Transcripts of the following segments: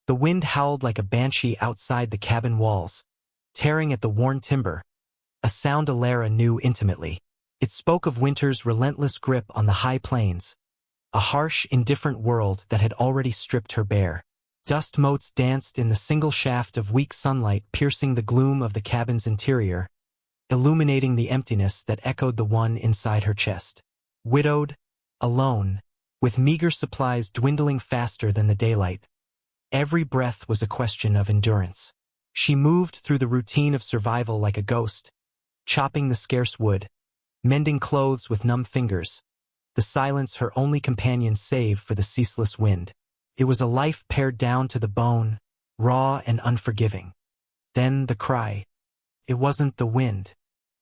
The wind howled like a banshee outside the cabin walls, tearing at the worn timber, a sound Alara knew intimately. It spoke of winter's relentless grip on the high plains, a harsh, indifferent world that had already stripped her bare. Dust motes danced in the single shaft of weak sunlight piercing the gloom of the cabin's interior, illuminating the emptiness that echoed the one inside her chest. Widowed, alone, with meager supplies dwindling faster than the daylight, every breath was a question of endurance. She moved through the routine of survival like a ghost, chopping the scarce wood, mending clothes with numb fingers, the silence her only companion save for the ceaseless wind. It was a life pared down to the bone, raw and unforgiving. Then the cry. It wasn't the wind.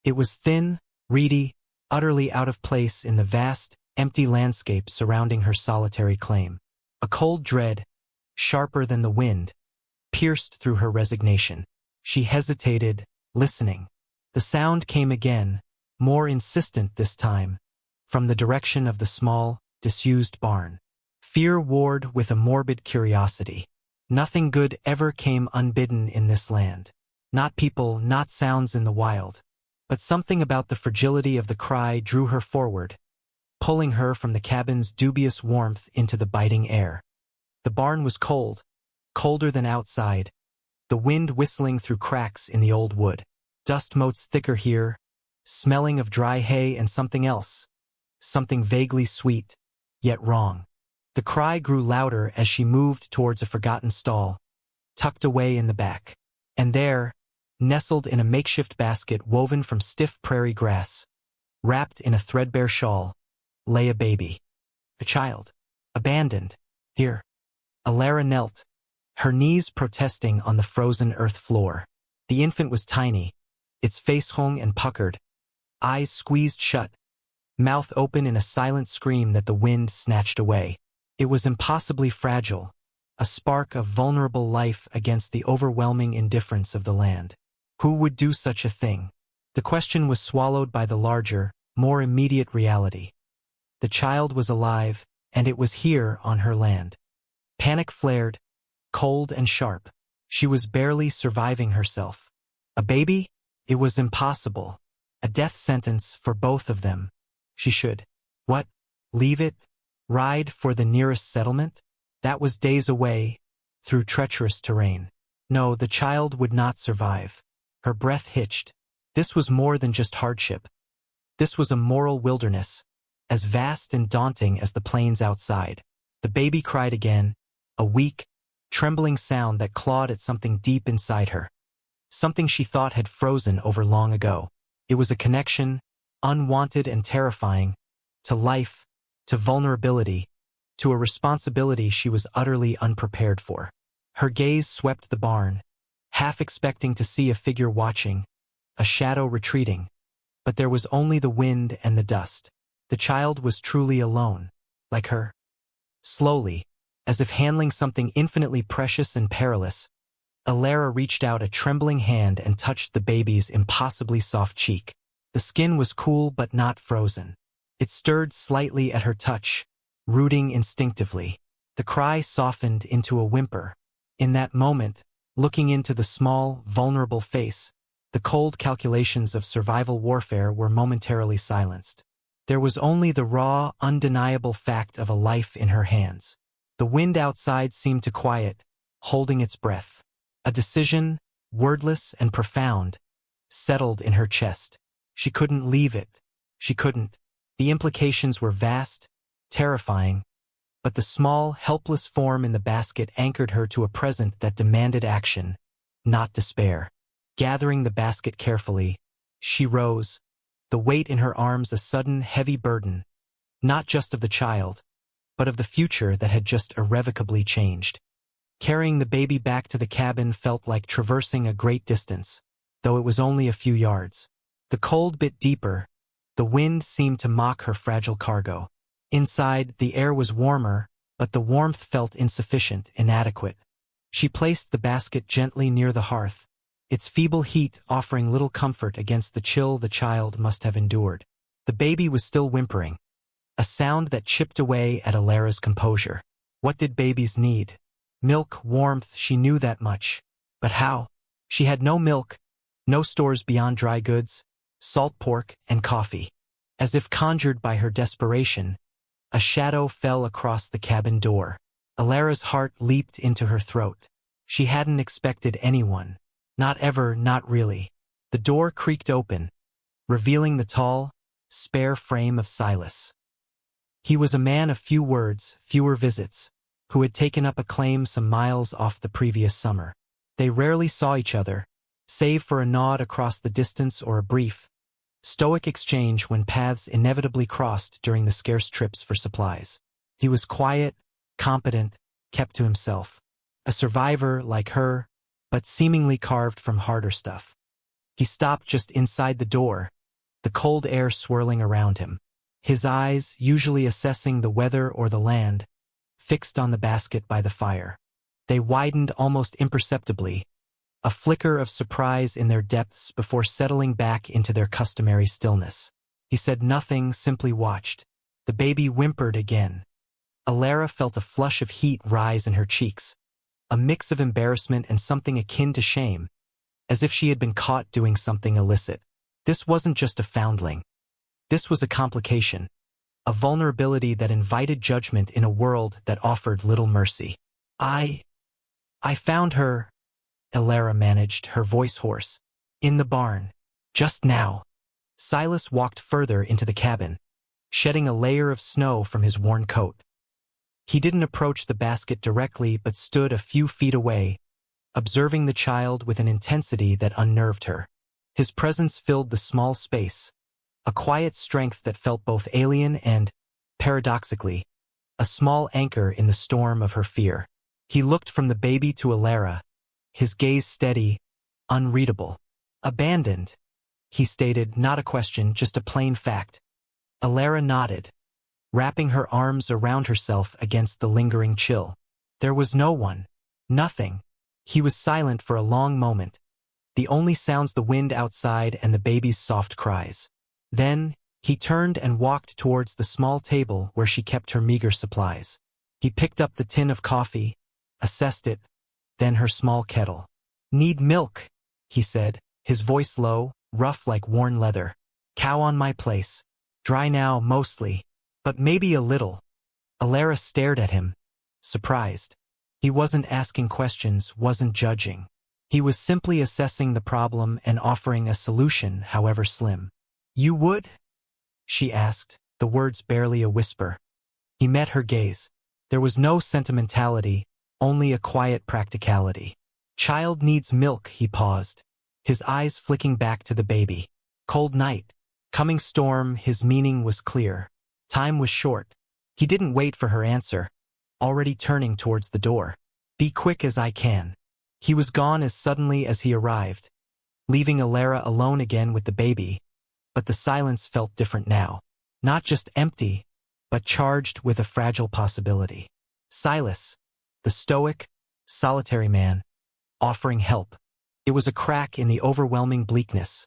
It was thin, reedy, utterly out of place in the vast, empty landscape surrounding her solitary claim. A cold dread, sharper than the wind, pierced through her resignation. She hesitated, listening. The sound came again, more insistent this time, from the direction of the small, disused barn. Fear warred with a morbid curiosity. Nothing good ever came unbidden in this land. Not people, not sounds in the wild. But something about the fragility of the cry drew her forward, pulling her from the cabin's dubious warmth into the biting air. The barn was cold, colder than outside, the wind whistling through cracks in the old wood. Dust motes thicker here, smelling of dry hay and something else, something vaguely sweet, yet wrong. The cry grew louder as she moved towards a forgotten stall, tucked away in the back. And there, nestled in a makeshift basket woven from stiff prairie grass, wrapped in a threadbare shawl, lay a baby. A child. Abandoned. Here. Alara knelt, her knees protesting on the frozen earth floor. The infant was tiny, its face hung and puckered, eyes squeezed shut, mouth open in a silent scream that the wind snatched away. It was impossibly fragile, a spark of vulnerable life against the overwhelming indifference of the land. Who would do such a thing? The question was swallowed by the larger, more immediate reality. The child was alive, and it was here on her land. Panic flared, cold and sharp. She was barely surviving herself. A baby? It was impossible. A death sentence for both of them. She should. What? Leave it? Ride for the nearest settlement? That was days away, through treacherous terrain. No, the child would not survive. Her breath hitched. This was more than just hardship. This was a moral wilderness, as vast and daunting as the plains outside. The baby cried again, a weak, trembling sound that clawed at something deep inside her. Something she thought had frozen over long ago. It was a connection, unwanted and terrifying, to life, to vulnerability, to a responsibility she was utterly unprepared for. Her gaze swept the barn, half expecting to see a figure watching, a shadow retreating, but there was only the wind and the dust. The child was truly alone, like her. Slowly, as if handling something infinitely precious and perilous, Alara reached out a trembling hand and touched the baby's impossibly soft cheek. The skin was cool but not frozen. It stirred slightly at her touch, rooting instinctively. The cry softened into a whimper. In that moment, looking into the small, vulnerable face, the cold calculations of survival warfare were momentarily silenced. There was only the raw, undeniable fact of a life in her hands. The wind outside seemed to quiet, holding its breath. A decision, wordless and profound, settled in her chest. She couldn't leave it. She couldn't. The implications were vast, terrifying, but the small, helpless form in the basket anchored her to a present that demanded action, not despair. Gathering the basket carefully, she rose, the weight in her arms a sudden, heavy burden, not just of the child, but of the future that had just irrevocably changed. Carrying the baby back to the cabin felt like traversing a great distance, though it was only a few yards. The cold bit deeper, the wind seemed to mock her fragile cargo. Inside, the air was warmer, but the warmth felt insufficient, inadequate. She placed the basket gently near the hearth, its feeble heat offering little comfort against the chill the child must have endured. The baby was still whimpering, a sound that chipped away at Alara's composure. What did babies need? Milk, warmth, she knew that much. But how? She had no milk, no stores beyond dry goods, salt pork, and coffee. As if conjured by her desperation, a shadow fell across the cabin door. Alara's heart leaped into her throat. She hadn't expected anyone. Not ever, not really. The door creaked open, revealing the tall, spare frame of Silas. He was a man of few words, fewer visits, who had taken up a claim some miles off the previous summer. They rarely saw each other, save for a nod across the distance or a brief, stoic exchange when paths inevitably crossed during the scarce trips for supplies. He was quiet, competent, kept to himself. A survivor like her, but seemingly carved from harder stuff. He stopped just inside the door, the cold air swirling around him. His eyes, usually assessing the weather or the land, fixed on the basket by the fire. They widened almost imperceptibly, a flicker of surprise in their depths before settling back into their customary stillness. He said nothing, simply watched. The baby whimpered again. Alara felt a flush of heat rise in her cheeks, a mix of embarrassment and something akin to shame, as if she had been caught doing something illicit. This wasn't just a foundling. This was a complication, a vulnerability that invited judgment in a world that offered little mercy. I found her, Alara managed, her voice hoarse. In the barn. Just now. Silas walked further into the cabin, shedding a layer of snow from his worn coat. He didn't approach the basket directly but stood a few feet away, observing the child with an intensity that unnerved her. His presence filled the small space, a quiet strength that felt both alien and, paradoxically, a small anchor in the storm of her fear. He looked from the baby to Alara, his gaze steady, unreadable. Abandoned, he stated, not a question, just a plain fact. Alara nodded, wrapping her arms around herself against the lingering chill. There was no one. Nothing. He was silent for a long moment, the only sounds the wind outside and the baby's soft cries. Then, he turned and walked towards the small table where she kept her meager supplies. He picked up the tin of coffee, assessed it, then her small kettle. Need milk, he said, his voice low, rough like worn leather. Cow on my place. Dry now, mostly. But maybe a little. Alara stared at him, surprised. He wasn't asking questions, wasn't judging. He was simply assessing the problem and offering a solution, however slim. You would? She asked, the words barely a whisper. He met her gaze. There was no sentimentality, only a quiet practicality. Child needs milk, he paused, his eyes flicking back to the baby. Cold night. Coming storm, his meaning was clear. Time was short. He didn't wait for her answer, already turning towards the door. Be quick as I can. He was gone as suddenly as he arrived, leaving Alara alone again with the baby, but the silence felt different now. Not just empty, but charged with a fragile possibility. Silas, the stoic, solitary man, offering help. It was a crack in the overwhelming bleakness,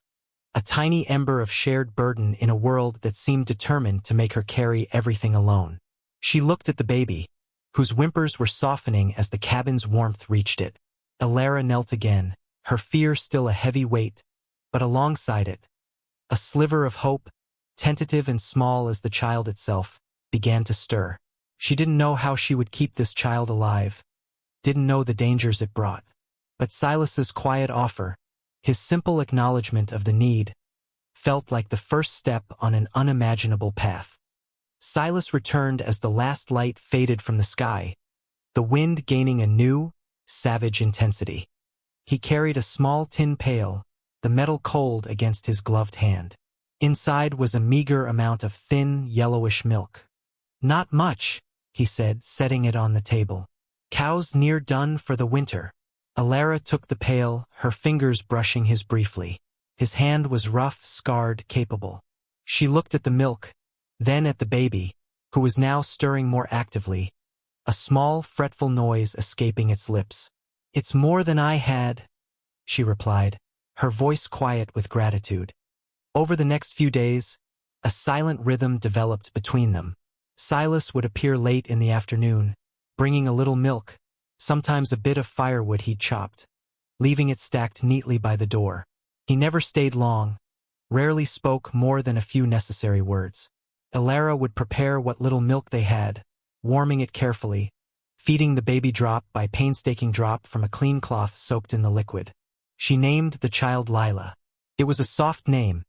a tiny ember of shared burden in a world that seemed determined to make her carry everything alone. She looked at the baby, whose whimpers were softening as the cabin's warmth reached it. Alara knelt again, her fear still a heavy weight, but alongside it, a sliver of hope, tentative and small as the child itself, began to stir. She didn't know how she would keep this child alive, didn't know the dangers it brought. But Silas's quiet offer, his simple acknowledgement of the need, felt like the first step on an unimaginable path. Silas returned as the last light faded from the sky, the wind gaining a new, savage intensity. He carried a small tin pail, the metal cold against his gloved hand. Inside was a meager amount of thin, yellowish milk. Not much, he said, setting it on the table. Cows near done for the winter. Alara took the pail, her fingers brushing his briefly. His hand was rough, scarred, capable. She looked at the milk, then at the baby, who was now stirring more actively, a small, fretful noise escaping its lips. It's more than I had, she replied, her voice quiet with gratitude. Over the next few days, a silent rhythm developed between them. Silas would appear late in the afternoon, bringing a little milk, sometimes a bit of firewood he'd chopped, leaving it stacked neatly by the door. He never stayed long, rarely spoke more than a few necessary words. Alara would prepare what little milk they had, warming it carefully, feeding the baby drop by painstaking drop from a clean cloth soaked in the liquid. She named the child Lila. It was a soft name,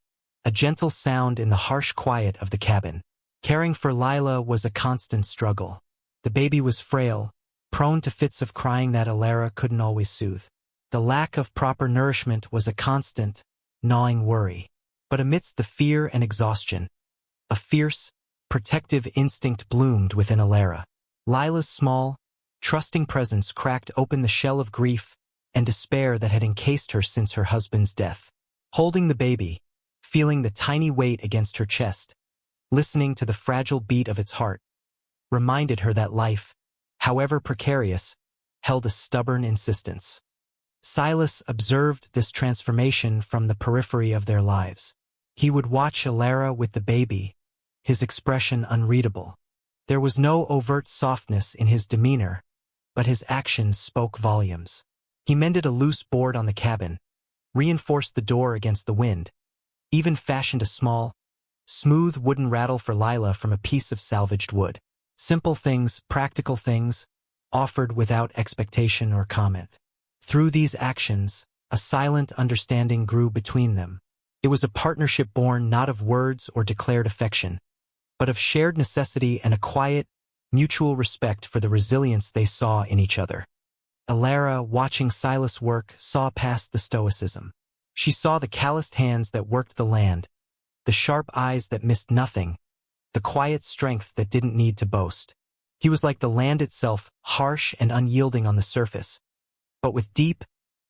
a gentle sound in the harsh quiet of the cabin. Caring for Lila was a constant struggle. The baby was frail, prone to fits of crying that Alara couldn't always soothe. The lack of proper nourishment was a constant, gnawing worry. But amidst the fear and exhaustion, a fierce, protective instinct bloomed within Alara. Lila's small, trusting presence cracked open the shell of grief and despair that had encased her since her husband's death. Holding the baby, feeling the tiny weight against her chest, listening to the fragile beat of its heart, reminded her that life, however precarious, held a stubborn insistence. Silas observed this transformation from the periphery of their lives. He would watch Alara with the baby, his expression unreadable. There was no overt softness in his demeanor, but his actions spoke volumes. He mended a loose board on the cabin, reinforced the door against the wind, even fashioned a small, smooth wooden rattle for Lila from a piece of salvaged wood. Simple things, practical things, offered without expectation or comment. Through these actions, a silent understanding grew between them. It was a partnership born not of words or declared affection, but of shared necessity and a quiet, mutual respect for the resilience they saw in each other. Alara, watching Silas work, saw past the stoicism. She saw the calloused hands that worked the land, the sharp eyes that missed nothing, the quiet strength that didn't need to boast. He was like the land itself, harsh and unyielding on the surface, but with deep,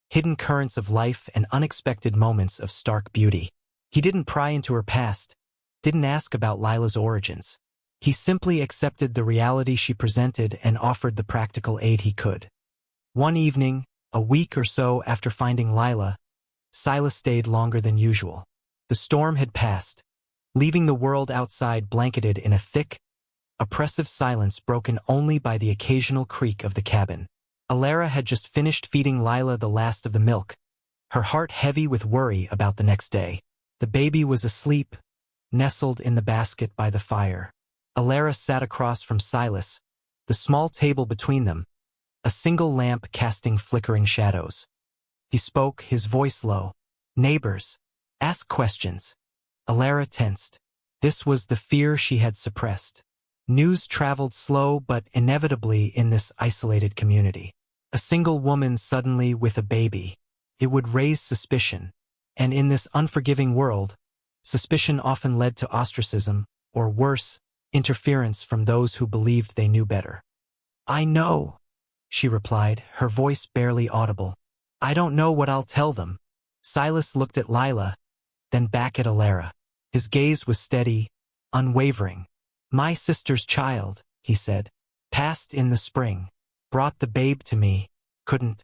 hidden currents of life and unexpected moments of stark beauty. He didn't pry into her past, didn't ask about Lila's origins. He simply accepted the reality she presented and offered the practical aid he could. One evening, a week or so after finding Lila, Silas stayed longer than usual. The storm had passed, leaving the world outside blanketed in a thick, oppressive silence broken only by the occasional creak of the cabin. Alara had just finished feeding Lila the last of the milk, her heart heavy with worry about the next day. The baby was asleep, nestled in the basket by the fire. Alara sat across from Silas, the small table between them, a single lamp casting flickering shadows. He spoke, his voice low. "Neighbors, ask questions." Alara tensed. This was the fear she had suppressed. News traveled slow but inevitably in this isolated community. A single woman suddenly with a baby. It would raise suspicion. And in this unforgiving world, suspicion often led to ostracism, or worse, interference from those who believed they knew better. "I know," she replied, her voice barely audible. "I don't know what I'll tell them." Silas looked at Lila, then back at Alara. His gaze was steady, unwavering. "My sister's child," he said, "passed in the spring. Brought the babe to me. Couldn't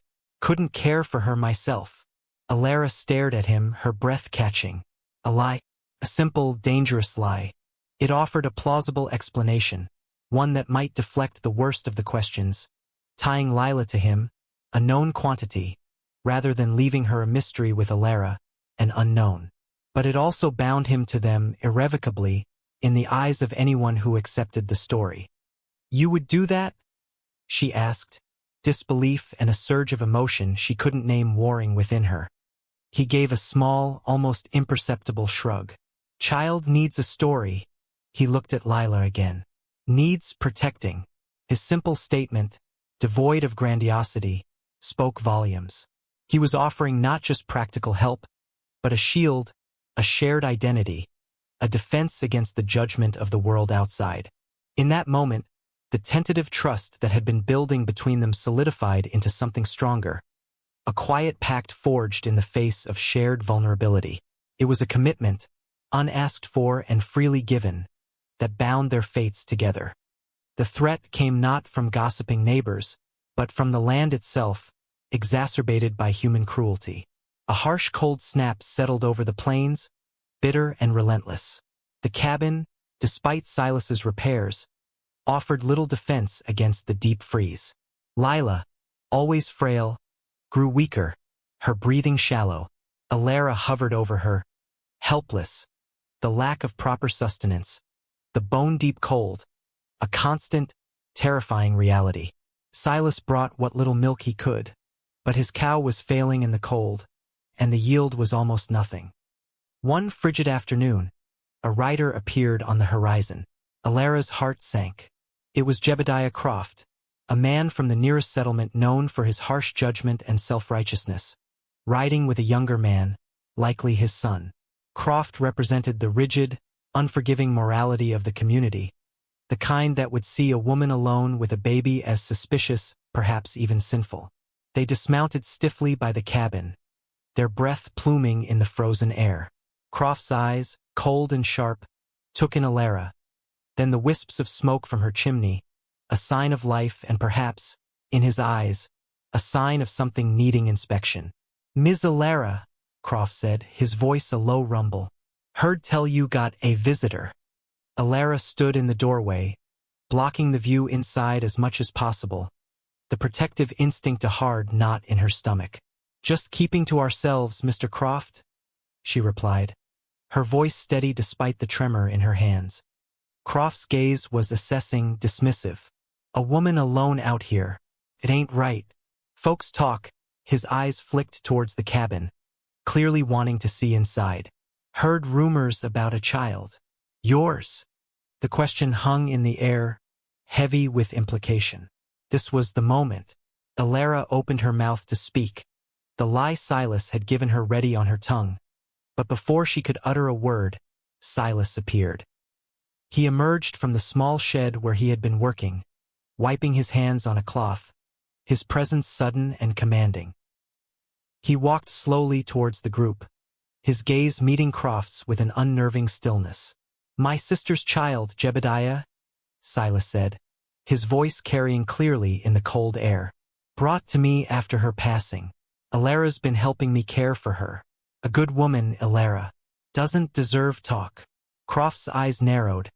care for her myself." Alara stared at him, her breath catching. A lie. A simple, dangerous lie. It offered a plausible explanation, one that might deflect the worst of the questions, tying Lila to him, a known quantity, rather than leaving her a mystery with Alara, an unknown. But it also bound him to them irrevocably, in the eyes of anyone who accepted the story. "You would do that?" she asked, disbelief and a surge of emotion she couldn't name warring within her. He gave a small, almost imperceptible shrug. "Child needs a story." He looked at Lila again. "Needs protecting." His simple statement, devoid of grandiosity, spoke volumes. He was offering not just practical help, but a shield, a shared identity, a defense against the judgment of the world outside. In that moment, the tentative trust that had been building between them solidified into something stronger, a quiet pact forged in the face of shared vulnerability. It was a commitment, unasked for and freely given, that bound their fates together. The threat came not from gossiping neighbors, but from the land itself, exacerbated by human cruelty. A harsh cold snap settled over the plains, bitter and relentless. The cabin, despite Silas's repairs, offered little defense against the deep freeze. Lila, always frail, grew weaker, her breathing shallow. Alara hovered over her, helpless, the lack of proper sustenance, the bone-deep cold, a constant, terrifying reality. Silas brought what little milk he could, but his cow was failing in the cold, and the yield was almost nothing. One frigid afternoon, a rider appeared on the horizon. Alara's heart sank. It was Jebediah Croft, a man from the nearest settlement known for his harsh judgment and self-righteousness, riding with a younger man, likely his son. Croft represented the rigid, unforgiving morality of the community, the kind that would see a woman alone with a baby as suspicious, perhaps even sinful. They dismounted stiffly by the cabin, their breath pluming in the frozen air. Croft's eyes, cold and sharp, took in Alara, then the wisps of smoke from her chimney, a sign of life and perhaps, in his eyes, a sign of something needing inspection. "Ms. Alara," Croft said, his voice a low rumble. "Heard tell you got a visitor." Alara stood in the doorway, blocking the view inside as much as possible, the protective instinct a hard knot in her stomach. "Just keeping to ourselves, Mr. Croft," she replied, her voice steady despite the tremor in her hands. Croft's gaze was assessing, dismissive. "A woman alone out here. It ain't right. Folks talk." His eyes flicked towards the cabin, clearly wanting to see inside. "Heard rumors about a child. Yours?" The question hung in the air, heavy with implication. This was the moment. Alara opened her mouth to speak, the lie Silas had given her ready on her tongue. But before she could utter a word, Silas appeared. He emerged from the small shed where he had been working, wiping his hands on a cloth, his presence sudden and commanding. He walked slowly towards the group, his gaze meeting Croft's with an unnerving stillness. "My sister's child, Jebediah," Silas said, his voice carrying clearly in the cold air. "Brought to me after her passing. Alara's been helping me care for her. A good woman, Alara. Doesn't deserve talk." Croft's eyes narrowed,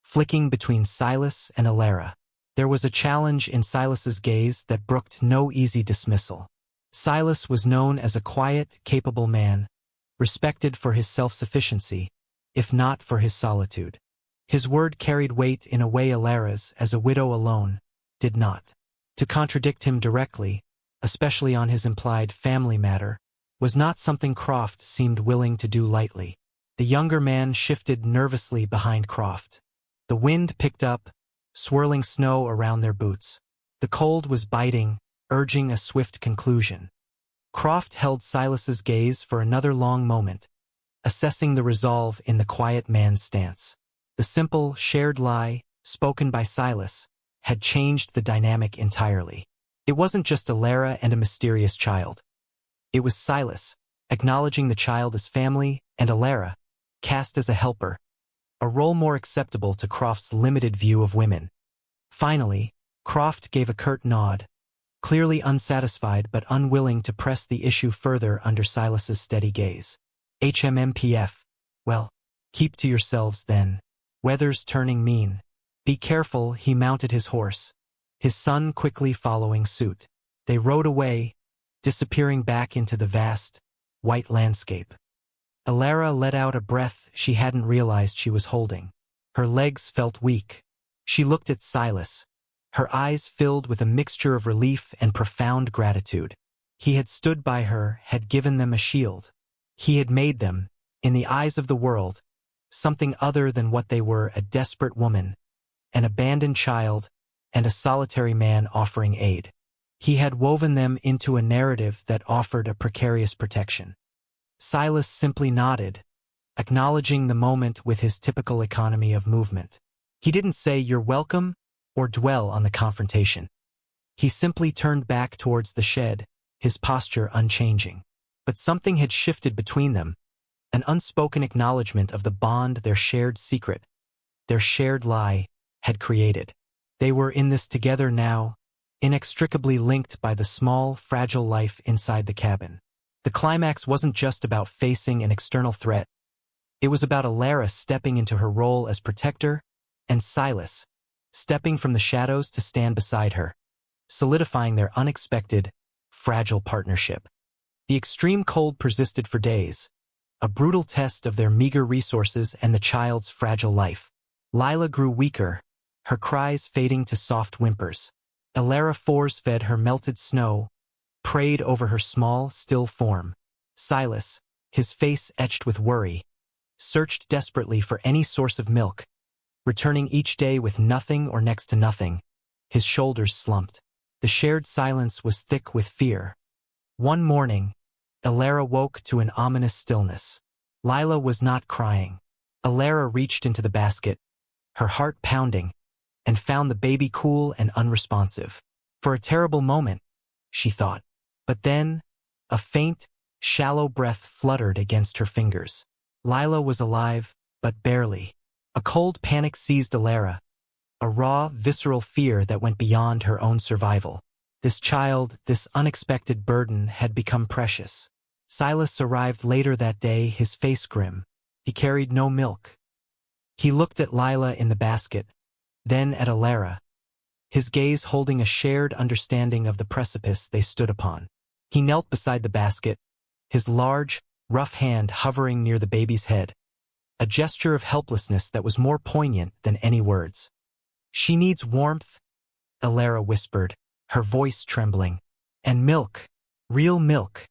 flicking between Silas and Alara. There was a challenge in Silas's gaze that brooked no easy dismissal. Silas was known as a quiet, capable man, respected for his self-sufficiency, if not for his solitude. His word carried weight in a way Alara's, as a widow alone, did not. To contradict him directly, especially on his implied family matter, was not something Croft seemed willing to do lightly. The younger man shifted nervously behind Croft. The wind picked up, swirling snow around their boots. The cold was biting, urging a swift conclusion. Croft held Silas's gaze for another long moment, assessing the resolve in the quiet man's stance. The simple, shared lie, spoken by Silas, had changed the dynamic entirely. It wasn't just Alara and a mysterious child. It was Silas, acknowledging the child as family, and Alara, cast as a helper, a role more acceptable to Croft's limited view of women. Finally, Croft gave a curt nod, clearly unsatisfied but unwilling to press the issue further under Silas's steady gaze. "HMMPF. Well, keep to yourselves then. Weather's turning mean. Be careful." He mounted his horse, his son quickly following suit. They rode away, disappearing back into the vast, white landscape. Alara let out a breath she hadn't realized she was holding. Her legs felt weak. She looked at Silas, her eyes filled with a mixture of relief and profound gratitude. He had stood by her, had given them a shield. He had made them, in the eyes of the world, something other than what they were: a desperate woman, an abandoned child, and a solitary man offering aid. He had woven them into a narrative that offered a precarious protection. Silas simply nodded, acknowledging the moment with his typical economy of movement. He didn't say "you're welcome" or dwell on the confrontation. He simply turned back towards the shed, his posture unchanging. But something had shifted between them, an unspoken acknowledgement of the bond their shared secret, their shared lie, had created. They were in this together now, inextricably linked by the small, fragile life inside the cabin. The climax wasn't just about facing an external threat. It was about Alara stepping into her role as protector, and Silas, stepping from the shadows to stand beside her. solidifying their unexpected, fragile partnership. The extreme cold persisted for days, a brutal test of their meager resources and the child's fragile life. Lila grew weaker, her cries fading to soft whimpers. Elara force-fed her melted snow, prayed over her small, still form. Silas, his face etched with worry, searched desperately for any source of milk, returning each day with nothing or next to nothing. His shoulders slumped. The shared silence was thick with fear. One morning, Elara woke to an ominous stillness. Lila was not crying. Elara reached into the basket, her heart pounding, and found the baby cool and unresponsive. For a terrible moment, she thought. But then, a faint, shallow breath fluttered against her fingers. Lila was alive, but barely. A cold panic seized Elara, a raw, visceral fear that went beyond her own survival. This child, this unexpected burden, had become precious. Silas arrived later that day, his face grim. He carried no milk. He looked at Lila in the basket, then at Elara, his gaze holding a shared understanding of the precipice they stood upon. He knelt beside the basket, his large, rough hand hovering near the baby's head, a gesture of helplessness that was more poignant than any words. "She needs warmth," Elara whispered, her voice trembling. "And milk. Real milk."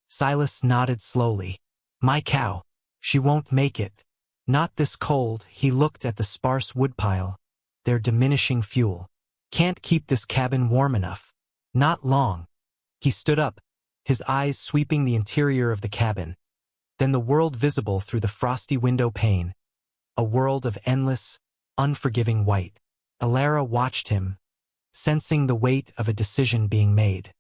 Silas nodded slowly. "My cow. She won't make it. Not this cold." He looked at the sparse woodpile, their diminishing fuel. "Can't keep this cabin warm enough. Not long." He stood up, his eyes sweeping the interior of the cabin, then the world visible through the frosty window pane, a world of endless, unforgiving white. Elara watched him, sensing the weight of a decision being made.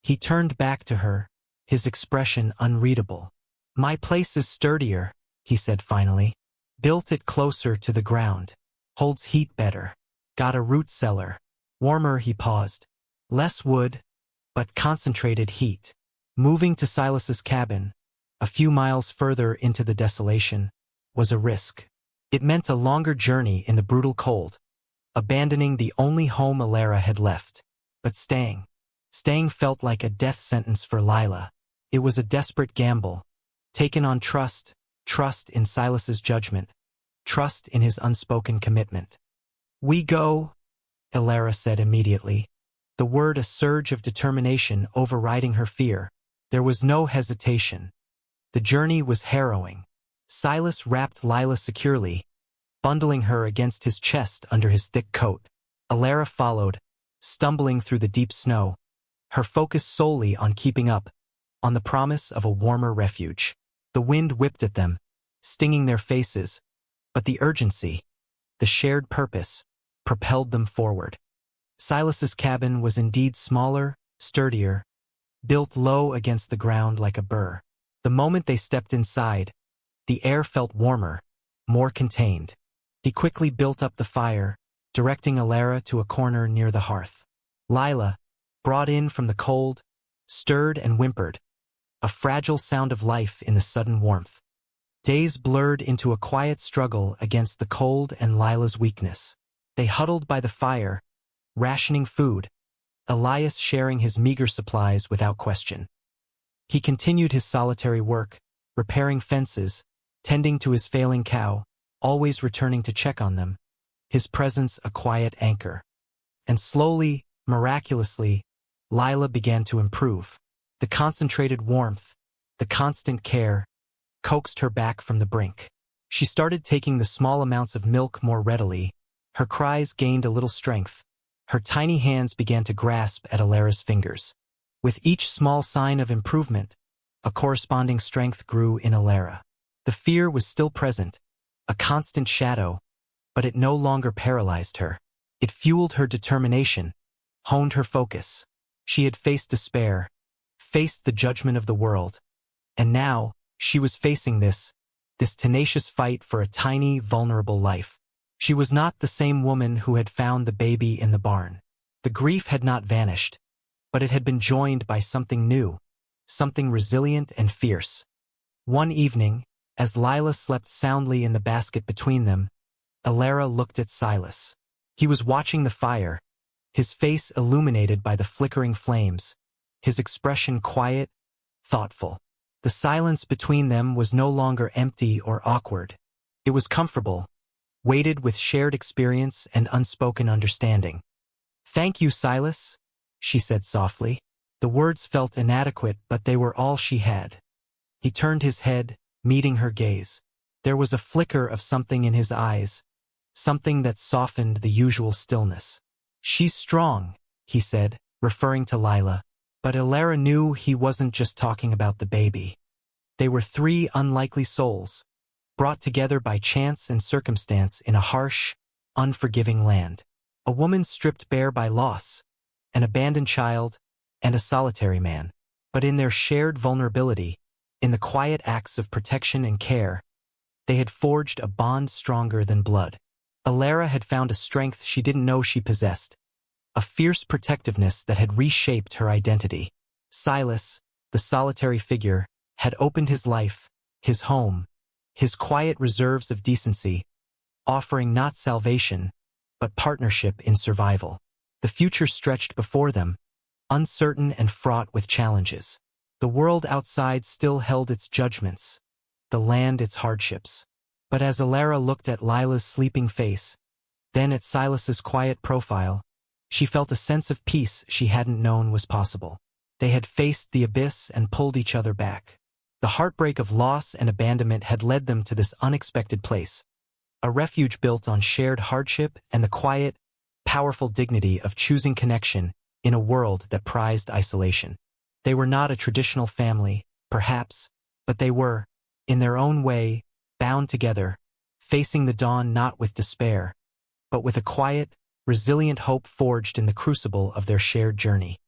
He turned back to her, his expression unreadable. "My place is sturdier," he said finally. "Built it closer to the ground. Holds heat better. Got a root cellar. Warmer." He paused. "Less wood, but concentrated heat." Moving to Silas's cabin, a few miles further into the desolation, was a risk. It meant a longer journey in the brutal cold, abandoning the only home Elara had left. But staying felt like a death sentence for Lila. It was a desperate gamble, taken on trust in Silas's judgment, trust in his unspoken commitment. "We go," Elara said immediately, the word a surge of determination overriding her fear. There was no hesitation. The journey was harrowing. Silas wrapped Lila securely, bundling her against his chest under his thick coat. Elara followed, stumbling through the deep snow, her focus solely on keeping up, on the promise of a warmer refuge. The wind whipped at them, stinging their faces, but the urgency, the shared purpose, propelled them forward. Silas's cabin was indeed smaller, sturdier, built low against the ground like a burr. The moment they stepped inside, the air felt warmer, more contained. He quickly built up the fire, directing Elara to a corner near the hearth. Lila, brought in from the cold, stirred and whimpered, a fragile sound of life in the sudden warmth. Days blurred into a quiet struggle against the cold and Lila's weakness. They huddled by the fire, rationing food, Elias sharing his meager supplies without question. He continued his solitary work, repairing fences, tending to his failing cow, always returning to check on them, his presence a quiet anchor. And slowly, miraculously, Lila began to improve. The concentrated warmth, the constant care, coaxed her back from the brink. She started taking the small amounts of milk more readily. Her cries gained a little strength. Her tiny hands began to grasp at Elara's fingers. With each small sign of improvement, a corresponding strength grew in Elara. The fear was still present, a constant shadow, but it no longer paralyzed her. It fueled her determination, honed her focus. She had faced despair, faced the judgment of the world, and now she was facing this tenacious fight for a tiny, vulnerable life. She was not the same woman who had found the baby in the barn. The grief had not vanished, but it had been joined by something new, something resilient and fierce. One evening, as Lila slept soundly in the basket between them, Elara looked at Silas. He was watching the fire, his face illuminated by the flickering flames, his expression quiet, thoughtful. The silence between them was no longer empty or awkward. It was comfortable, weighted with shared experience and unspoken understanding. "Thank you, Silas," she said softly. The words felt inadequate, but they were all she had. He turned his head, meeting her gaze. There was a flicker of something in his eyes, something that softened the usual stillness. "She's strong," he said, referring to Lila. But Alara knew he wasn't just talking about the baby. They were three unlikely souls, brought together by chance and circumstance in a harsh, unforgiving land. A woman stripped bare by loss, an abandoned child, and a solitary man. But in their shared vulnerability, in the quiet acts of protection and care, they had forged a bond stronger than blood. Alara had found a strength she didn't know she possessed, a fierce protectiveness that had reshaped her identity. Silas, the solitary figure, had opened his life, his home, his quiet reserves of decency, offering not salvation, but partnership in survival. The future stretched before them, uncertain and fraught with challenges. The world outside still held its judgments, the land its hardships. But as Alara looked at Lila's sleeping face, then at Silas's quiet profile, she felt a sense of peace she hadn't known was possible. They had faced the abyss and pulled each other back. The heartbreak of loss and abandonment had led them to this unexpected place, a refuge built on shared hardship and the quiet, powerful dignity of choosing connection in a world that prized isolation. They were not a traditional family, perhaps, but they were, in their own way, bound together, facing the dawn not with despair, but with a quiet, resilient hope forged in the crucible of their shared journey.